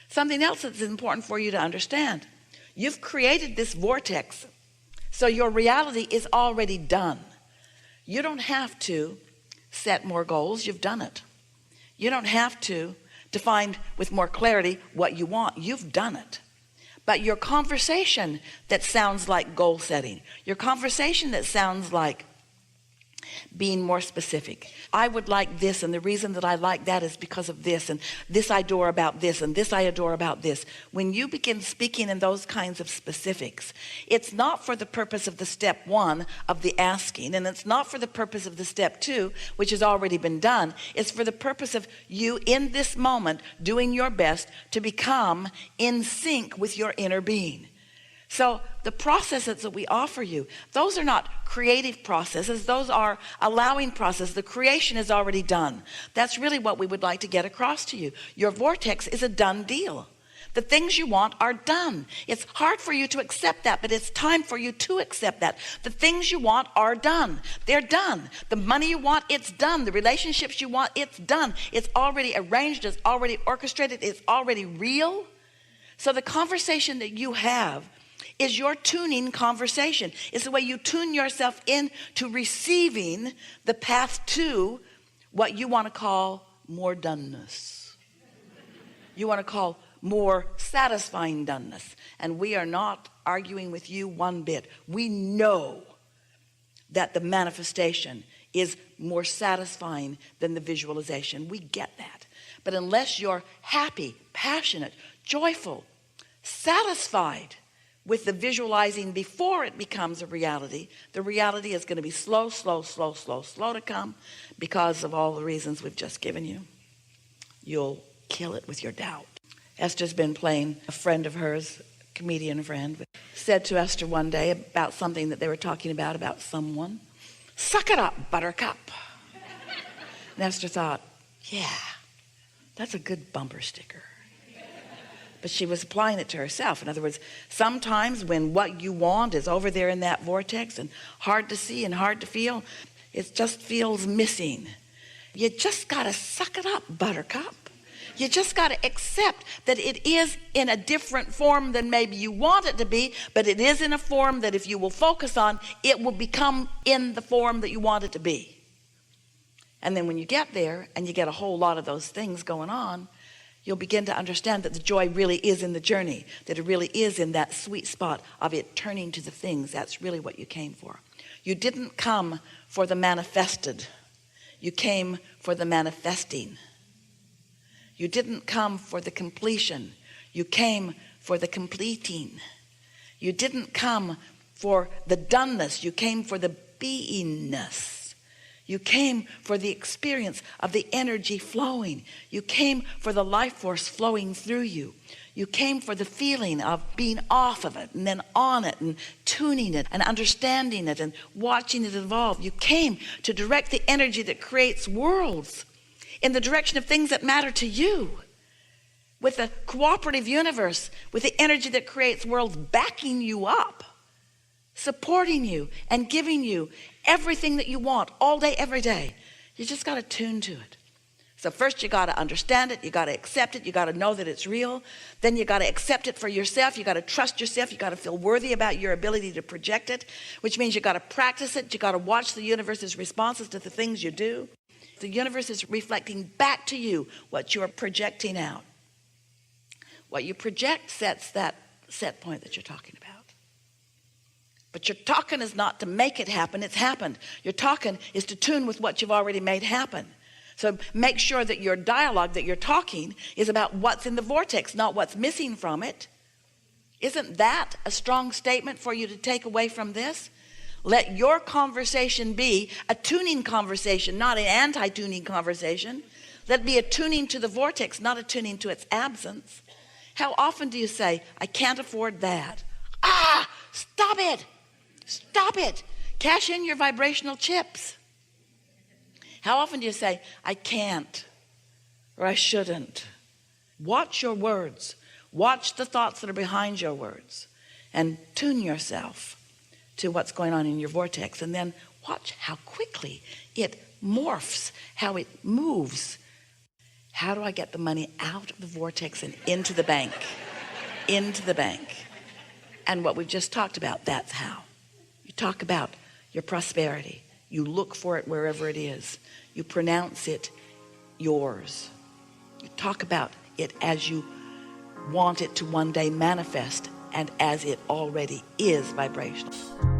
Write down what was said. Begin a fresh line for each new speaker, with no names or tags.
Something else that's important for you to understand. You've created this vortex, so your reality is already done. You don't have to set more goals. You've done it. You don't have to define with more clarity what you want. You've done it. But your conversation that sounds like goal setting, your conversation that sounds like being more specific. I would like this, and the reason that I like that is because of this, and this I adore about this, and this I adore about this. When you begin speaking in those kinds of specifics, it's not for the purpose of the step one of the asking, and it's not for the purpose of the step two, which has already been done. It's for the purpose of you in this moment doing your best to become in sync with your inner being. So the processes that we offer you, those are not creative processes. Those are allowing processes. The creation is already done. That's really what we would like to get across to you. Your vortex is a done deal. The things you want are done. It's hard for you to accept that, but it's time for you to accept that. The things you want are done. They're done. The money you want, it's done. The relationships you want, it's done. It's already arranged. It's already orchestrated. It's already real. So the conversation that you have is your tuning conversation. It's the way you tune yourself in to receiving the path to what you want to call more doneness. You want to call more satisfying doneness. And we are not arguing with you one bit. We know that the manifestation is more satisfying than the visualization. We get that. But unless you're happy, passionate, joyful, satisfied with the visualizing before it becomes a reality, the reality is going to be slow to come because of all the reasons we've just given you. You'll kill it with your doubt. Esther's been playing. A friend of hers, comedian friend, said to Esther one day about something that they were talking about someone. Suck it up, buttercup. And Esther thought, yeah, that's a good bumper sticker. But she was applying it to herself. In other words, sometimes when what you want is over there in that vortex and hard to see and hard to feel, it just feels missing. You just got to suck it up, buttercup. You just got to accept that it is in a different form than maybe you want it to be, but it is in a form that if you will focus on, it will become in the form that you want it to be. And then when you get there and you get a whole lot of those things going on, you'll begin to understand that the joy really is in the journey, that it really is in that sweet spot of it turning to the things. That's really what you came for. You didn't come for the manifested. You came for the manifesting. You didn't come for the completion. You came for the completing. You didn't come for the doneness. You came for the beingness. You came for the experience of the energy flowing. You came for the life force flowing through you. You came for the feeling of being off of it and then on it and tuning it and understanding it and watching it evolve. You came to direct the energy that creates worlds in the direction of things that matter to you, with a cooperative universe, with the energy that creates worlds backing you up, supporting you and giving you everything that you want all day, every day. You just got to tune to it. So first you got to understand it. You got to accept it. You got to know that it's real. Then you got to accept it for yourself. You got to trust yourself. You got to feel worthy about your ability to project it, which means you got to practice it. You got to watch the universe's responses to the things you do. The universe is reflecting back to you what you're projecting out. What you project sets that set point that you're talking about. But your talking is not to make it happen. It's happened. Your talking is to tune with what you've already made happen. So make sure that your dialogue, that you're talking, is about what's in the vortex, not what's missing from it. Isn't that a strong statement for you to take away from this? Let your conversation be a tuning conversation, not an anti-tuning conversation. Let it be a tuning to the vortex, not a tuning to its absence. How often do you say, I can't afford that? Stop it. Stop it. Cash in your vibrational chips. How often do you say, I can't, or I shouldn't? Watch your words. Watch the thoughts that are behind your words and tune yourself to what's going on in your vortex, and then watch how quickly it morphs, how it moves, How do I get the money out of the vortex and into the bank? Into the bank. And what we've just talked about, that's how. You talk about your prosperity. You look for it wherever it is. You pronounce it yours. You talk about it as you want it to one day manifest and as it already is vibrational.